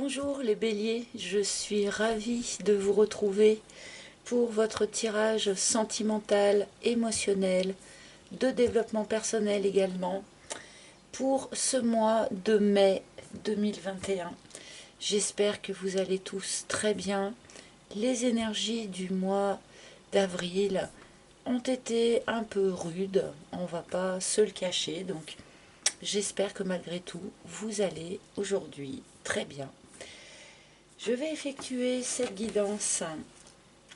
Bonjour les béliers, je suis ravie de vous retrouver pour votre tirage sentimental, émotionnel, de développement personnel également, pour ce mois de mai 2021. J'espère que vous allez tous très bien. Les énergies du mois d'avril ont été un peu rudes, on va pas se le cacher, donc j'espère que malgré tout, vous allez aujourd'hui très bien. Je vais effectuer cette guidance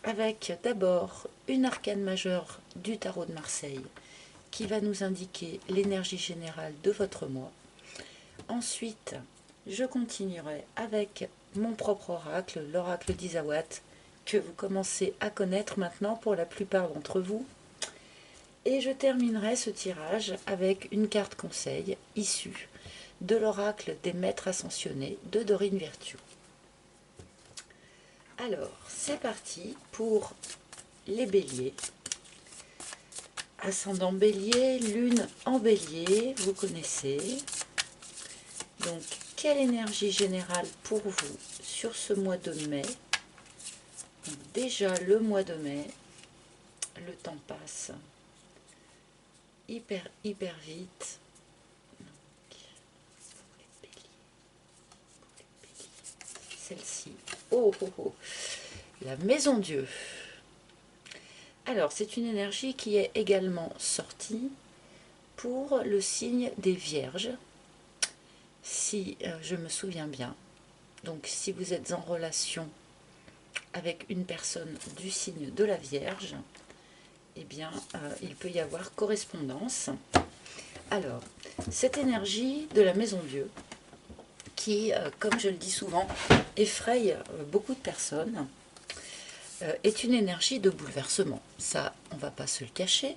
avec d'abord une arcane majeure du tarot de Marseille qui va nous indiquer l'énergie générale de votre mois. Ensuite, je continuerai avec mon propre oracle, l'oracle d'Isawat, que vous commencez à connaître maintenant pour la plupart d'entre vous. Et je terminerai ce tirage avec une carte conseil issue de l'oracle des maîtres ascensionnés de Dorine Virtue. Alors, c'est parti pour les béliers. Ascendant bélier, lune en bélier, vous connaissez. Donc, quelle énergie générale pour vous sur ce mois de mai? Donc, déjà, le mois de mai, le temps passe hyper vite. Celle-ci. Oh, oh, oh. La maison Dieu. Alors, c'est une énergie qui est également sortie pour le signe des Vierges, si je me souviens bien. Donc, si vous êtes en relation avec une personne du signe de la Vierge, eh bien, il peut y avoir correspondance. Alors, cette énergie de la maison Dieu, qui, comme je le dis souvent, effraie beaucoup de personnes, est une énergie de bouleversement. Ça, on ne va pas se le cacher.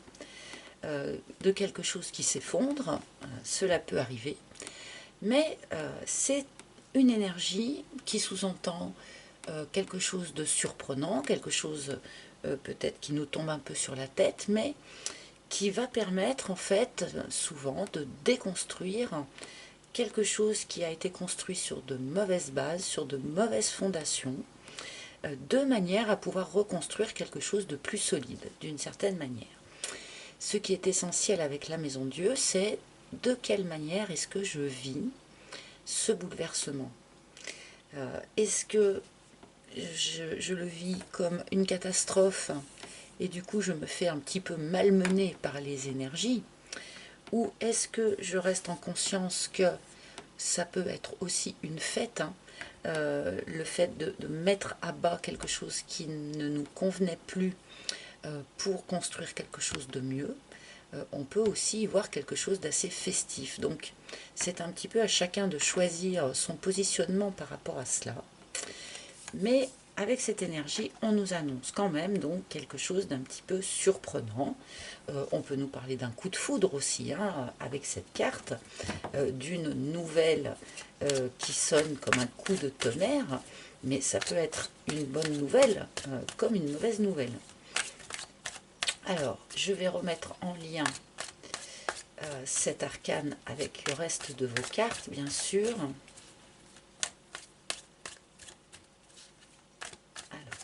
De quelque chose qui s'effondre, cela peut arriver. Mais c'est une énergie qui sous-entend quelque chose de surprenant, quelque chose peut-être qui nous tombe un peu sur la tête, mais qui va permettre en fait souvent de déconstruire quelque chose qui a été construit sur de mauvaises bases, sur de mauvaises fondations, de manière à pouvoir reconstruire quelque chose de plus solide, d'une certaine manière. Ce qui est essentiel avec la Maison Dieu, c'est de quelle manière est-ce que je vis ce bouleversement. Est-ce que je le vis comme une catastrophe et du coup je me fais un petit peu malmener par les énergies, ou est-ce que je reste en conscience que ça peut être aussi une fête, le fait de mettre à bas quelque chose qui ne nous convenait plus pour construire quelque chose de mieux. On peut aussi y voir quelque chose d'assez festif. Donc c'est un petit peu à chacun de choisir son positionnement par rapport à cela. Mais avec cette énergie, on nous annonce quand même donc quelque chose d'un petit peu surprenant. On peut nous parler d'un coup de foudre aussi, avec cette carte, d'une nouvelle qui sonne comme un coup de tonnerre, mais ça peut être une bonne nouvelle comme une mauvaise nouvelle. Alors, je vais remettre en lien cet arcane avec le reste de vos cartes, bien sûr. Alors,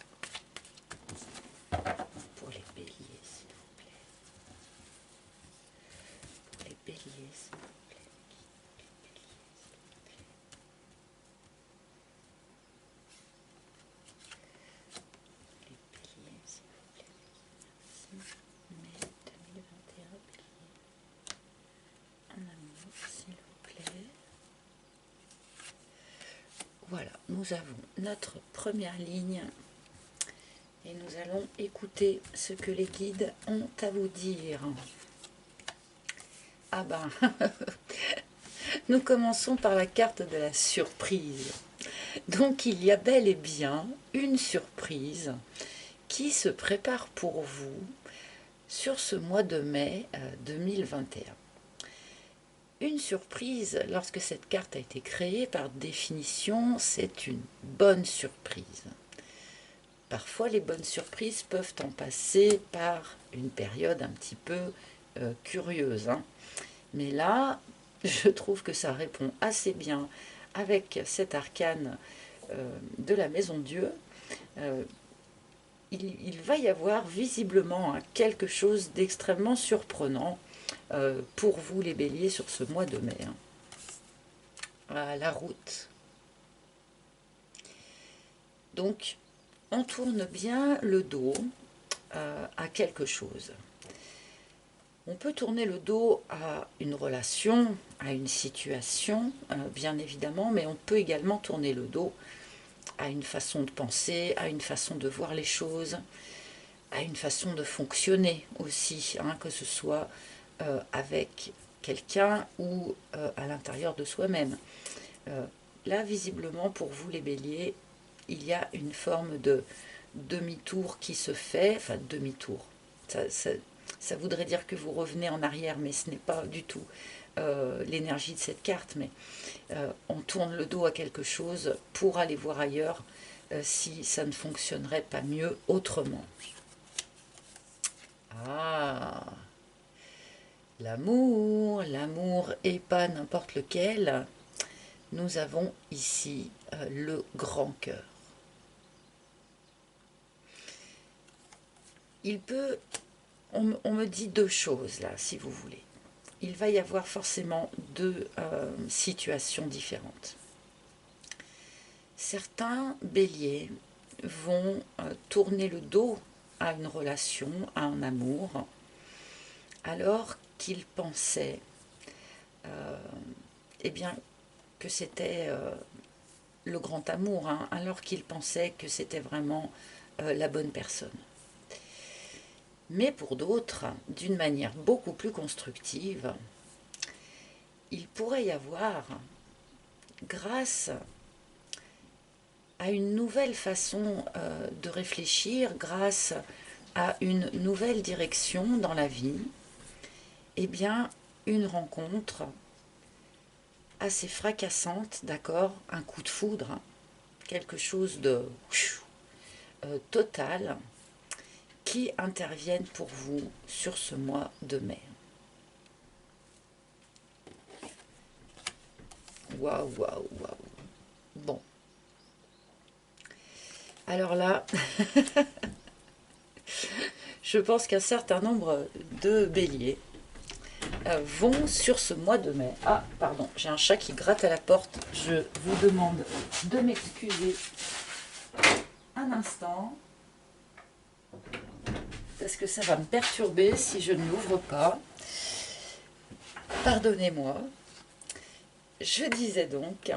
pour les béliers, s'il vous plaît. Pour les béliers, s'il vous plaît. Les béliers, s'il vous plaît. Merci. Mai 2021, bélier. En amour, s'il vous plaît. Voilà, nous avons notre première ligne et nous allons écouter ce que les guides ont à vous dire. Ah ben, nous commençons par la carte de la surprise. Donc il y a bel et bien une surprise qui se prépare pour vous sur ce mois de mai 2021. Une surprise, lorsque cette carte a été créée, par définition, c'est une bonne surprise. Parfois, les bonnes surprises peuvent en passer par une période un petit peu curieuse. Mais là, je trouve que ça répond assez bien avec cet arcane de la maison Dieu, il va y avoir visiblement quelque chose d'extrêmement surprenant pour vous les béliers sur ce mois de mai. À la route. Donc, on tourne bien le dos à quelque chose. On peut tourner le dos à une relation, à une situation, bien évidemment, mais on peut également tourner le dos à une façon de penser, à une façon de voir les choses, à une façon de fonctionner aussi, hein, que ce soit avec quelqu'un ou à l'intérieur de soi-même. Là, visiblement, pour vous les béliers, il y a une forme de demi-tour qui se fait, enfin demi-tour. Ça voudrait dire que vous revenez en arrière, mais ce n'est pas du tout l'énergie de cette carte, mais on tourne le dos à quelque chose pour aller voir ailleurs si ça ne fonctionnerait pas mieux autrement. Ah, l'amour et pas n'importe lequel. Nous avons ici le grand cœur. Il peut, on me dit deux choses là, si vous voulez. Il va y avoir forcément deux situations différentes. Certains béliers vont tourner le dos à une relation, à un amour, alors qu'ils pensaient eh bien, que c'était le grand amour, hein, alors qu'ils pensaient que c'était vraiment la bonne personne. Mais pour d'autres, d'une manière beaucoup plus constructive, il pourrait y avoir, grâce à une nouvelle façon de réfléchir, grâce à une nouvelle direction dans la vie, eh bien, une rencontre assez fracassante, d'accord, un coup de foudre, quelque chose de total, qui intervienne pour vous sur ce mois de mai. Waouh, waouh, waouh. Bon. Alors là, je pense qu'un certain nombre de béliers vont sur ce mois de mai. Ah, pardon, j'ai un chat qui gratte à la porte. Je vous demande de m'excuser un instant, parce que ça va me perturber si je ne l'ouvre pas. Pardonnez-moi. Je disais donc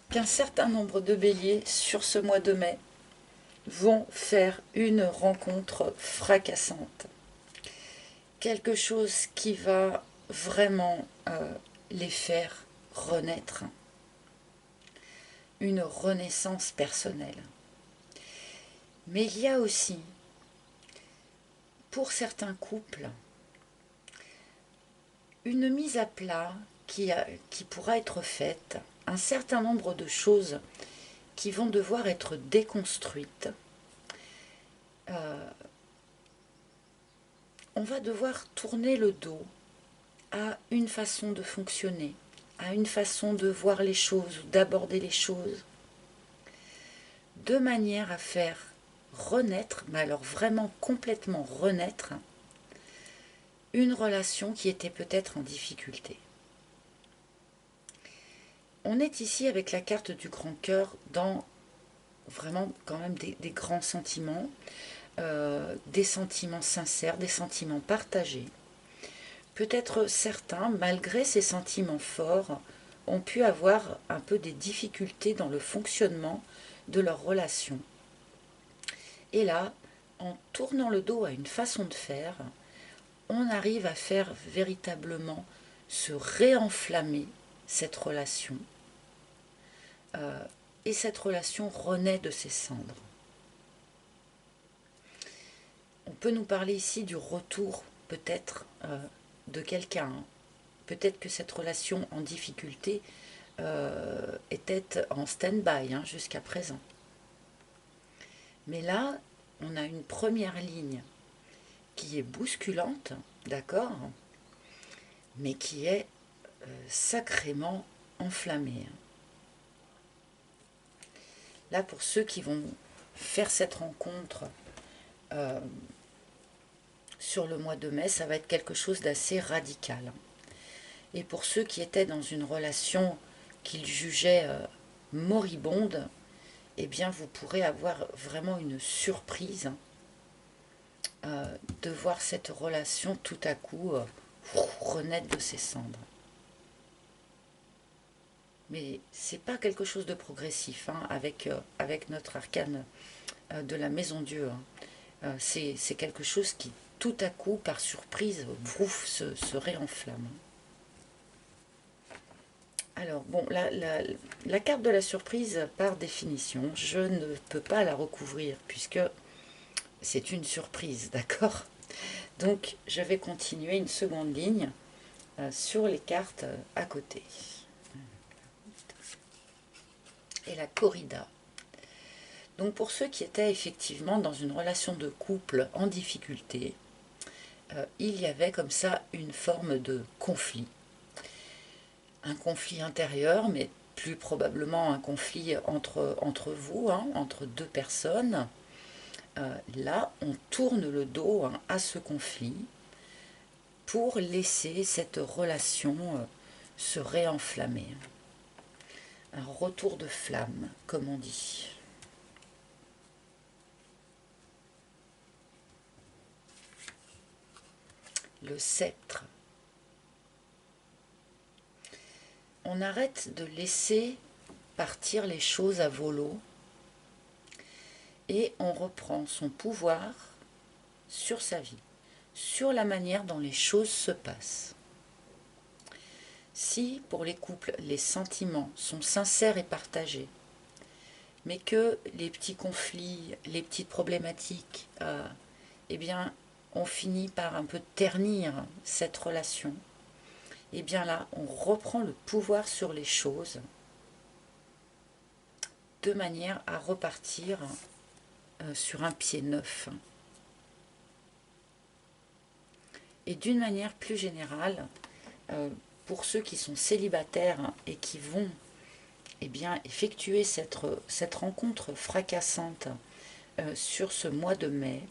qu'un certain nombre de béliers sur ce mois de mai vont faire une rencontre fracassante. Quelque chose qui va vraiment les faire renaître. Une renaissance personnelle. Mais il y a aussi, pour certains couples, une mise à plat qui pourra être faite, un certain nombre de choses qui vont devoir être déconstruites. On va devoir tourner le dos à une façon de fonctionner, à une façon de voir les choses, d'aborder les choses, de manière à faire renaître, mais alors vraiment complètement renaître, une relation qui était peut-être en difficulté. On est ici avec la carte du grand cœur dans vraiment quand même des grands sentiments, des sentiments sincères, des sentiments partagés. Peut-être certains, malgré ces sentiments forts, ont pu avoir un peu des difficultés dans le fonctionnement de leur relation. Et là, en tournant le dos à une façon de faire, on arrive à faire véritablement se réenflammer cette relation. Et cette relation renaît de ses cendres. On peut nous parler ici du retour peut-être de quelqu'un. Peut-être que cette relation en difficulté était en stand-by jusqu'à présent. Mais là, on a une première ligne qui est bousculante, d'accord, mais qui est sacrément enflammée. Là, pour ceux qui vont faire cette rencontre sur le mois de mai, ça va être quelque chose d'assez radical. Et pour ceux qui étaient dans une relation qu'ils jugeaient moribonde, eh bien vous pourrez avoir vraiment une surprise de voir cette relation tout à coup renaître de ses cendres. Mais c'est pas quelque chose de progressif hein, avec notre arcane de la maison Dieu. Hein. C'est quelque chose qui tout à coup, par surprise, vrouf, se réenflamme. Alors, bon, la carte de la surprise, par définition, je ne peux pas la recouvrir puisque c'est une surprise, d'accord? Donc, je vais continuer une seconde ligne sur les cartes à côté. Et la corrida. Donc, pour ceux qui étaient effectivement dans une relation de couple en difficulté, il y avait comme ça une forme de conflit. Un conflit intérieur, mais plus probablement un conflit entre vous, hein, entre deux personnes. Là, on tourne le dos hein, à ce conflit pour laisser cette relation se réenflammer. Un retour de flamme, comme on dit. Le sceptre. On arrête de laisser partir les choses à volo et on reprend son pouvoir sur sa vie, sur la manière dont les choses se passent. Si, pour les couples, les sentiments sont sincères et partagés, mais que les petits conflits, les petites problématiques, eh bien, on finit par un peu ternir cette relation, et bien là, on reprend le pouvoir sur les choses de manière à repartir sur un pied neuf. Et d'une manière plus générale, pour ceux qui sont célibataires et qui vont eh bien, effectuer cette rencontre fracassante sur ce mois de mai,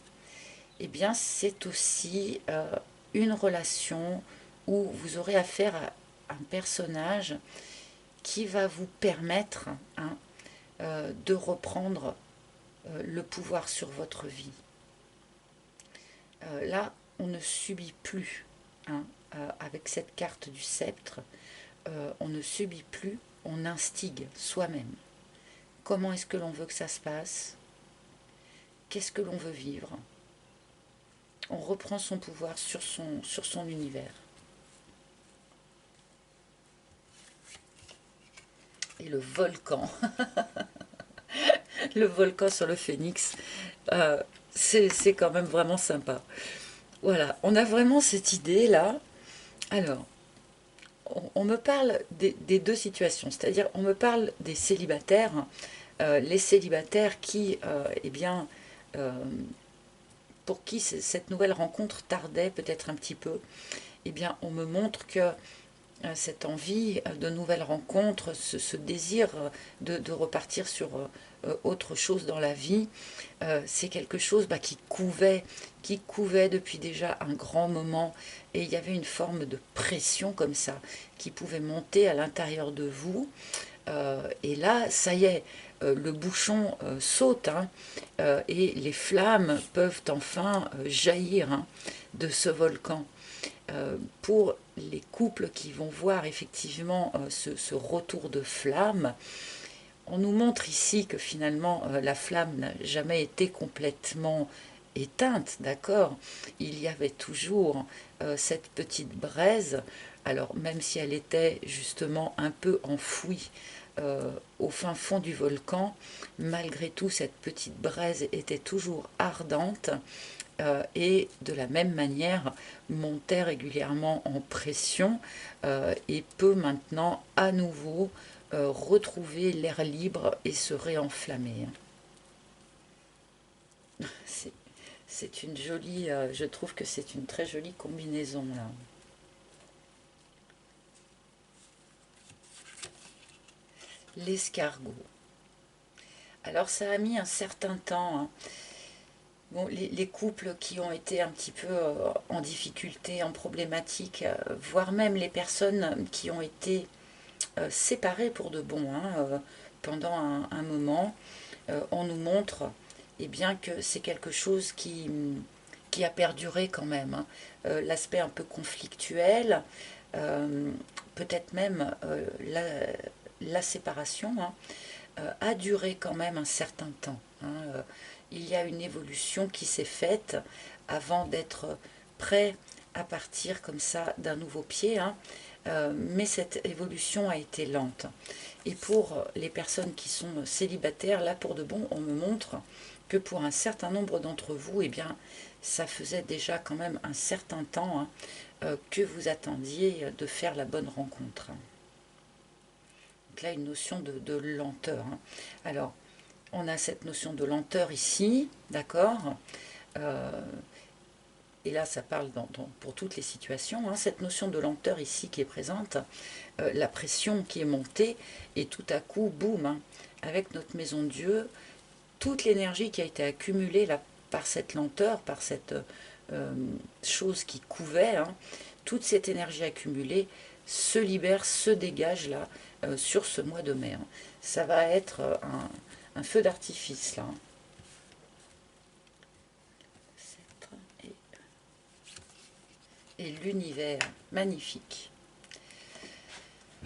eh bien, c'est aussi une relation où vous aurez affaire à un personnage qui va vous permettre hein, de reprendre le pouvoir sur votre vie. Là, on ne subit plus, hein, avec cette carte du sceptre, on ne subit plus, on instigue soi-même. Comment est-ce que l'on veut que ça se passe? Qu'est-ce que l'on veut vivre? On reprend son pouvoir sur son univers. Et le volcan, le volcan sur le phénix, c'est quand même vraiment sympa. Voilà, on a vraiment cette idée là. Alors, on me parle des deux situations, c'est-à-dire on me parle des célibataires, les célibataires qui, eh bien, pour qui cette nouvelle rencontre tardait peut-être un petit peu, eh bien, on me montre que cette envie de nouvelles rencontres, ce désir de repartir sur autre chose dans la vie, c'est quelque chose qui couvait depuis déjà un grand moment, et il y avait une forme de pression comme ça qui pouvait monter à l'intérieur de vous. Et là, ça y est, le bouchon saute hein, et les flammes peuvent enfin jaillir hein, de ce volcan. Pour les couples qui vont voir effectivement ce retour de flamme, on nous montre ici que finalement la flamme n'a jamais été complètement éteinte, d'accord? Il y avait toujours cette petite braise, alors même si elle était justement un peu enfouie au fin fond du volcan, malgré tout cette petite braise était toujours ardente et de la même manière montait régulièrement en pression et peut maintenant à nouveau retrouver l'air libre et se réenflammer. C'est une jolie, je trouve que c'est une très jolie combinaison là. L'escargot. Alors ça a mis un certain temps, hein. Bon, les couples qui ont été un petit peu en difficulté, en problématique, voire même les personnes qui ont été séparées pour de bon, hein, pendant un moment, on nous montre eh bien, que c'est quelque chose qui a perduré quand même, hein. L'aspect un peu conflictuel, peut-être même la séparation, hein, a duré quand même un certain temps, hein. Il y a une évolution qui s'est faite avant d'être prêt à partir comme ça d'un nouveau pied, hein. Mais cette évolution a été lente. Et pour les personnes qui sont célibataires, là pour de bon, on me montre que pour un certain nombre d'entre vous, eh bien, ça faisait déjà quand même un certain temps, hein, que vous attendiez de faire la bonne rencontre. Donc là, une notion de lenteur, hein. Alors, on a cette notion de lenteur ici, d'accord. euh, et là, ça parle pour toutes les situations, hein. Cette notion de lenteur ici qui est présente, la pression qui est montée, et tout à coup, boum, hein, avec notre maison de Dieu, toute l'énergie qui a été accumulée là, par cette lenteur, par cette chose qui couvait, hein, toute cette énergie accumulée se libère, se dégage là, sur ce mois de mai, hein. Ça va être un feu d'artifice là, hein. Et l'univers, magnifique.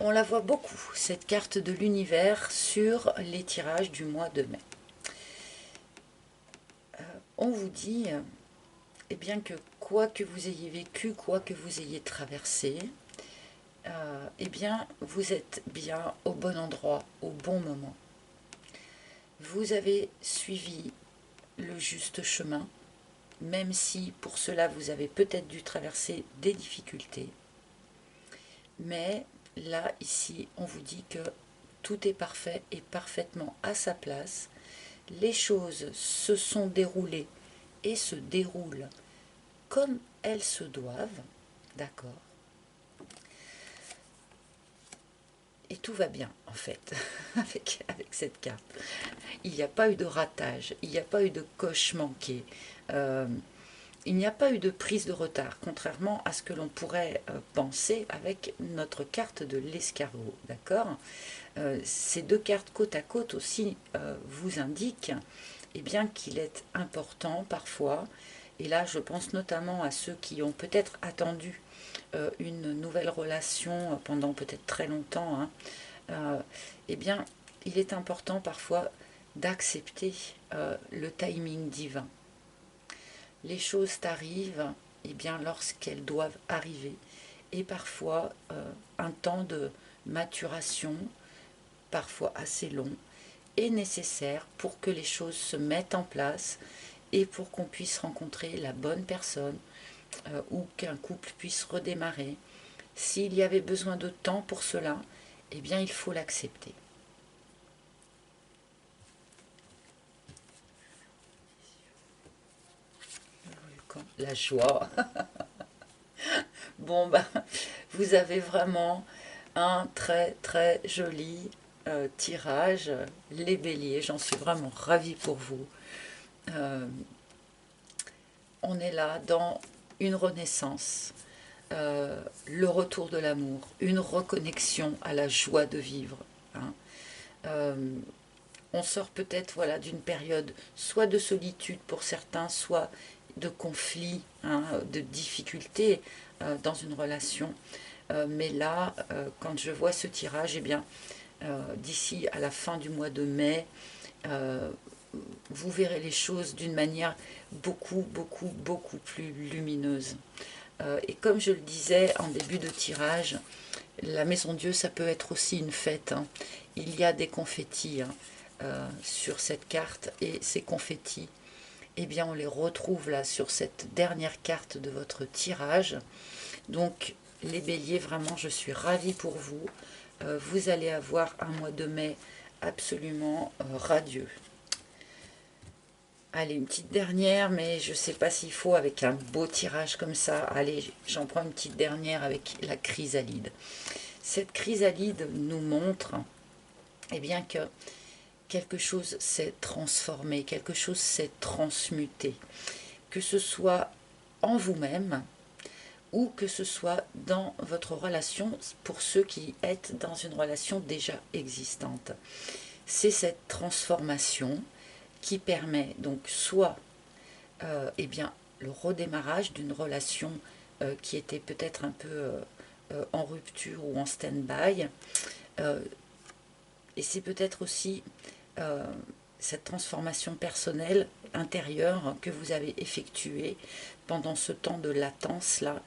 On la voit beaucoup, cette carte de l'univers, sur les tirages du mois de mai. On vous dit eh bien que quoi que vous ayez vécu, quoi que vous ayez traversé, eh bien vous êtes bien au bon endroit, au bon moment. Vous avez suivi le juste chemin, même si pour cela vous avez peut-être dû traverser des difficultés. Mais là, ici, on vous dit que tout est parfait et parfaitement à sa place. Les choses se sont déroulées et se déroulent comme elles se doivent, d'accord. Et tout va bien, en fait, avec cette carte. Il n'y a pas eu de ratage, il n'y a pas eu de coche manqué, il n'y a pas eu de prise de retard, contrairement à ce que l'on pourrait penser avec notre carte de l'escargot, d'accord. Ces deux cartes côte à côte aussi vous indiquent eh bien, qu'il est important parfois, et là je pense notamment à ceux qui ont peut-être attendu une nouvelle relation pendant peut-être très longtemps, hein, eh bien, il est important parfois d'accepter le timing divin. Les choses t'arrivent eh bien, lorsqu'elles doivent arriver, et parfois un temps de maturation, parfois assez long, est nécessaire pour que les choses se mettent en place et pour qu'on puisse rencontrer la bonne personne, ou qu'un couple puisse redémarrer. S'il y avait besoin de temps pour cela, eh bien il faut l'accepter. La joie. Bon, ben, vous avez vraiment un très très joli tirage, les béliers. J'en suis vraiment ravie pour vous. On est là dans une renaissance, le retour de l'amour, une reconnexion à la joie de vivre, hein. On sort peut-être voilà, d'une période soit de solitude pour certains, soit de conflit, hein, de difficulté dans une relation. Mais là, quand je vois ce tirage, eh bien, d'ici à la fin du mois de mai, vous verrez les choses d'une manière beaucoup plus lumineuse. Et comme je le disais en début de tirage, la Maison Dieu, ça peut être aussi une fête, hein. Il y a des confettis, hein, sur cette carte, et ces confettis, eh bien, on les retrouve là sur cette dernière carte de votre tirage. Donc, les béliers, vraiment, je suis ravie pour vous. Vous allez avoir un mois de mai absolument radieux. Allez, une petite dernière, mais je ne sais pas s'il faut avec un beau tirage comme ça. Allez, j'en prends une petite dernière avec la chrysalide. Cette chrysalide nous montre eh bien que quelque chose s'est transformé, quelque chose s'est transmuté, que ce soit en vous-même ou que ce soit dans votre relation pour ceux qui êtes dans une relation déjà existante. C'est cette transformation qui permet donc soit eh bien, le redémarrage d'une relation qui était peut-être un peu en rupture ou en stand-by. Et c'est peut-être aussi cette transformation personnelle intérieure que vous avez effectuée pendant ce temps de latence là,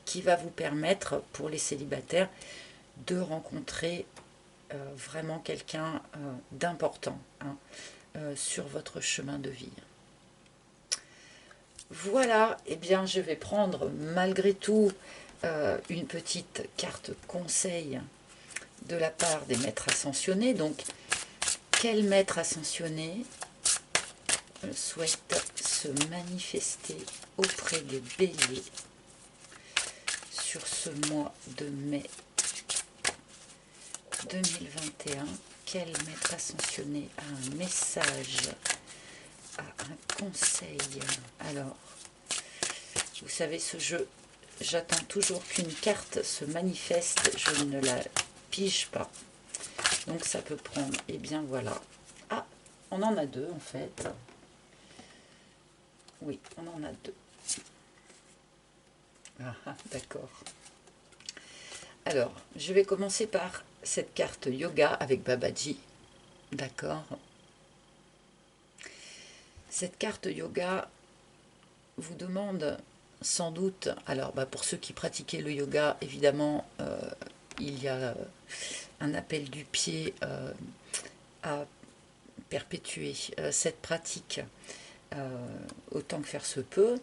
qui va vous permettre pour les célibataires de rencontrer vraiment quelqu'un d'important hein, sur votre chemin de vie. Voilà, et eh bien je vais prendre malgré tout une petite carte conseil de la part des maîtres ascensionnés. Donc, quel maître ascensionné souhaite se manifester auprès des béliers sur ce mois de mai 2021? Quel maître ascensionné a un message, a un conseil? Alors, vous savez, ce jeu, j'attends toujours qu'une carte se manifeste, je ne la pige pas. Donc ça peut prendre, et bien voilà. Ah, on en a deux en fait. Oui, on en a deux. Ah, d'accord. Alors, je vais commencer par cette carte yoga avec Babaji. D'accord. Cette carte yoga vous demande sans doute, alors pour ceux qui pratiquaient le yoga, évidemment, il y a un appel du pied à perpétuer cette pratique autant que faire se peut.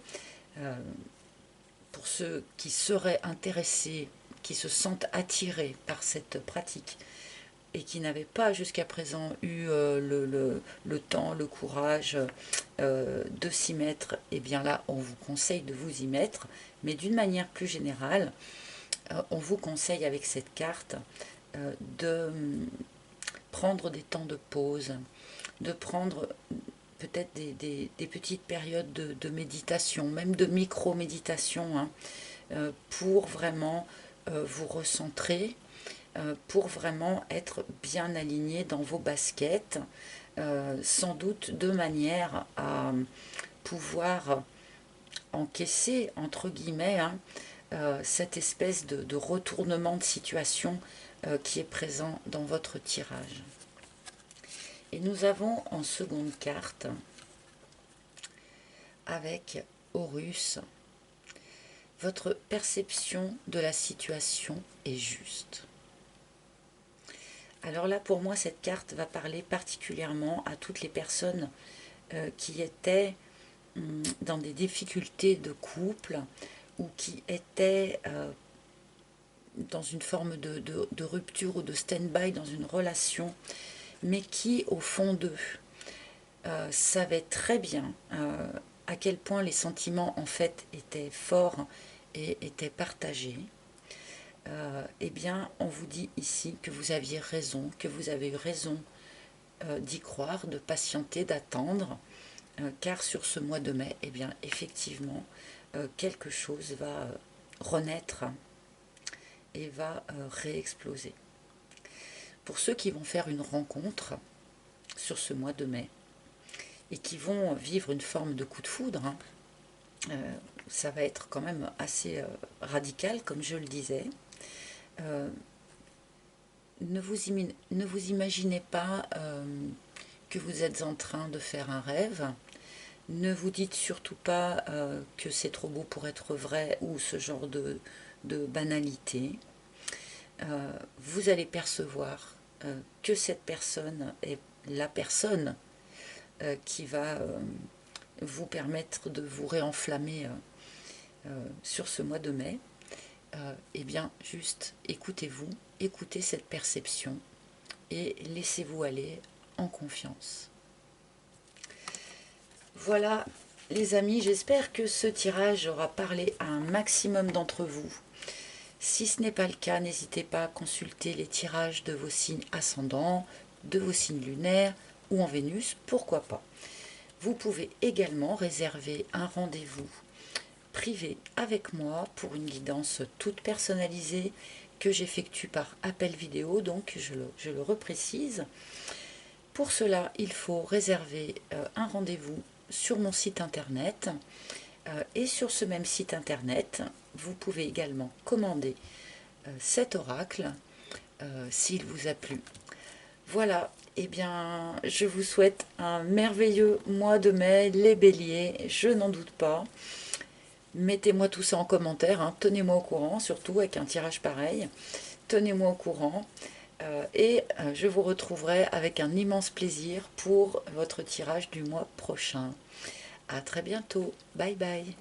Pour ceux qui seraient intéressés, qui se sentent attirés par cette pratique et qui n'avaient pas jusqu'à présent eu le temps, le courage de s'y mettre, et bien là, on vous conseille de vous y mettre. Mais d'une manière plus générale, on vous conseille avec cette carte de prendre des temps de pause, de prendre peut-être des petites périodes de méditation, même de micro-méditation, hein, pour vraiment vous recentrer, pour vraiment être bien aligné dans vos baskets, sans doute de manière à pouvoir encaisser, entre guillemets, hein, cette espèce de retournement de situation qui est présent dans votre tirage. Et nous avons en seconde carte, avec Horus, votre perception de la situation est juste. Alors là, pour moi, cette carte va parler particulièrement à toutes les personnes qui étaient dans des difficultés de couple ou qui étaient dans une forme de rupture ou de stand-by dans une relation, mais qui, au fond d'eux, savaient très bien à quel point les sentiments, en fait, étaient forts et étaient partagés. Eh bien, on vous dit ici que vous aviez raison, que vous avez eu raison d'y croire, de patienter, d'attendre, car sur ce mois de mai, eh bien, effectivement, quelque chose va renaître et va réexploser. Pour ceux qui vont faire une rencontre sur ce mois de mai et qui vont vivre une forme de coup de foudre, hein, ça va être quand même assez radical, comme je le disais. Ne vous imaginez pas que vous êtes en train de faire un rêve. Ne vous dites surtout pas que c'est trop beau pour être vrai ou ce genre de banalité. Vous allez percevoir que cette personne est la personne qui va vous permettre de vous réenflammer sur ce mois de mai. Eh bien, juste écoutez-vous, écoutez cette perception et laissez-vous aller en confiance. Voilà, les amis, j'espère que ce tirage aura parlé à un maximum d'entre vous. Si ce n'est pas le cas, n'hésitez pas à consulter les tirages de vos signes ascendants, de vos signes lunaires ou en Vénus, pourquoi pas. Vous pouvez également réserver un rendez-vous privé avec moi pour une guidance toute personnalisée que j'effectue par appel vidéo, donc je le reprécise. Pour cela, il faut réserver un rendez-vous sur mon site internet et sur ce même site internet, vous pouvez également commander cet oracle s'il vous a plu. Voilà, et bien je vous souhaite un merveilleux mois de mai, les béliers, je n'en doute pas. Mettez-moi tout ça en commentaire, hein, tenez-moi au courant, surtout avec un tirage pareil. Tenez-moi au courant et je vous retrouverai avec un immense plaisir pour votre tirage du mois prochain. À très bientôt, bye bye.